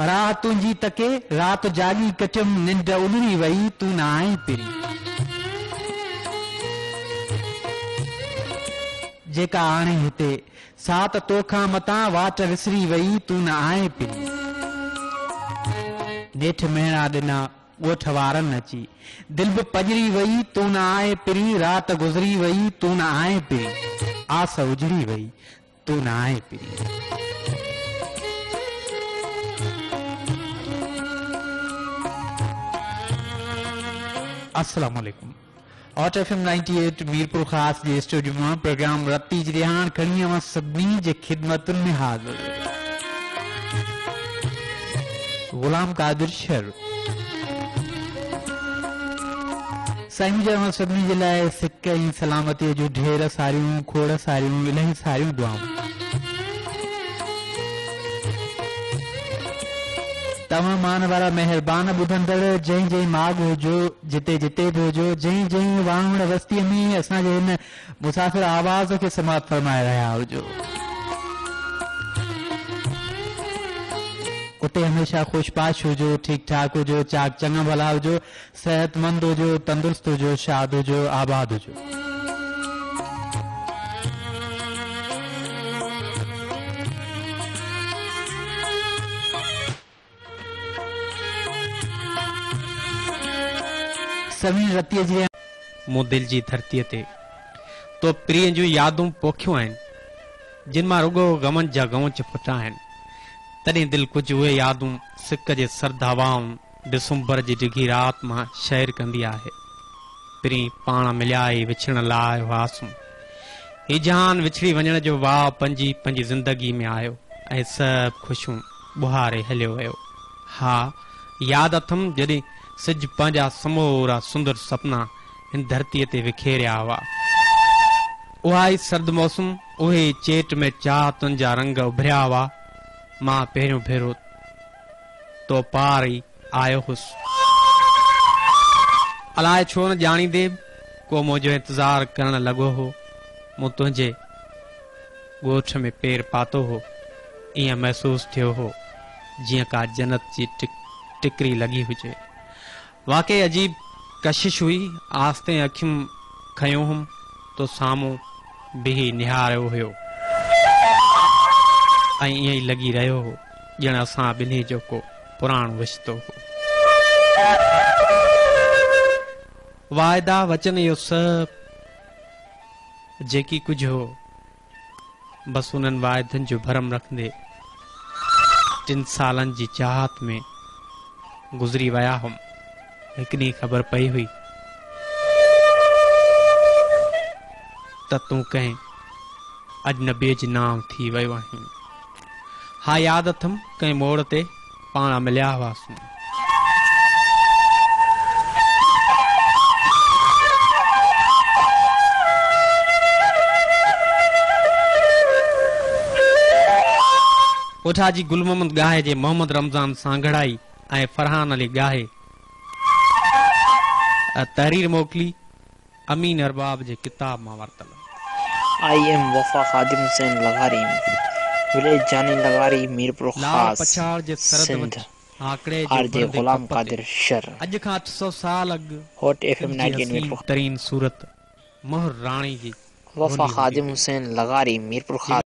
राह तुंहिंजी तके रात जागी कटियम निंड उलरी वई तूं न आहीं पिरी जेका आणे हिते सात तोखां मतां वाट विसरी वई तूं न आहीं पिरी नेठ मेणा ॾिना ॻोठ वारनि अची दिल बि पजरी वई तूं न आहीं पिरी रात गुज़री वई तूं न आहीं पिरी आस उजड़ी वई तूं न आहीं पिरी अस्सलाम वालेकुम हॉट एफएम 98 मीरपुर खास जे स्टूडियो में प्रोग्राम रत्ती जी रिहान खणी आवां सभिनी जे खिदमतुनि में हाज़िर गुलाम कादिर शर साईं जन सभिनी जे लाइ सिक ऐं सलामतीअ जूं ढेर सारियूं खोड़ सारियूं इलाही सारियूं दुआऊं तमाम मान वारा मेहरबान ॿुधंदड़ जंहिं जंहिं माग हुजो जिते जिते बि हुजो जंहिं जंहिं वांगुड़ वस्तीअ में असांजे हिन मुसाफ़िर आवाज़ खे समाप्त फरमाए रहिया हुजो उते हमेशा खुशपाश हुजो ठीक ठाक हुजो चाक चङा भला हुजो सेहतमंद हुजो तंदुरुस्त हुजो शाद हुजो आबाद हुजो सभिनी रतीअ जी मूं दिल जी धरतीअ ते तो प्रिय जूं यादूं पोखियूं आहिनि जिन मां रुगो गमन जा गऊंच फुटा आहिनि तॾहिं दिल कुझु उहे यादूं सिक जे सर्द हवाऊं डिसंबर जी डिघी राति मां शहर कंदी आहे प्री पाण मिलिया ई विछड़ण लाइ हुआसूं ही जहान विछड़ी वञण जो वाह पंहिंजी पंहिंजी ज़िंदगी में आयो ऐं सभु ख़ुशियूं बुहारे हलियो वियो हा यादि अथमि जॾहिं सिज पंहिंजा समूरा सुंदर सपना हिन धरतीअ ते विखेरिया हुआ उहा ई सर्द मौसम उहे चेट में चाहतुनि जा रंग उभरिया हुआ मां पहिरियों भेरो तो पार ई आयो हुउसि अलाए छो न ॼाणींदे को मुंहिंजो इंतज़ार करण लॻो हो मूं तुंहिंजे ॻोठ में पेर पातो हो ईअं महसूस थियो हो जीअं का जन्नत जी टिकरी लॻी हुजे वाकई अजीब कशिश हुई आस्ते अखियूं खयूं हुम तो साम्हूं बिही निहारियो हुयो ऐं ईअं ई लॻी रहियो हो ॼण असां ॿिन्ही जो को पुराणो रिश्तो हो वाइदा वचन इहो सभु जेकी कुझु हो बसि उन्हनि वाइदनि जो भरम रखंदे 3 सालनि जी चाहत में गुज़री विया हुम हिकु ॾींहुं ख़बर पई हुई त तूं कंहिं अजनबीअ जी नाम थी वियो आहीं हा यादि अथमि कंहिं मोड़ ते पाण मिलिया हुआसीं कोठा जी गुल मोहम्मद गाहे जे मोहम्मद रमज़ान सांगड़ाई ऐं फरहान अली गाहे तहरीर मोकली अमीन अरबाब जे किताब मां वरतल आई एम वफा खादिम हुसैन लगारी विलेज जानी लगारी मीरपुर खास पछाड़ जे सरद वच आकड़े जो गुलाम कादिर शर अज खां 800 साल अग हॉट एफएम 98 मीरपुर तरीन सूरत मोहर राणी जी वफा खादिम हुसैन लगारी मीरपुर खास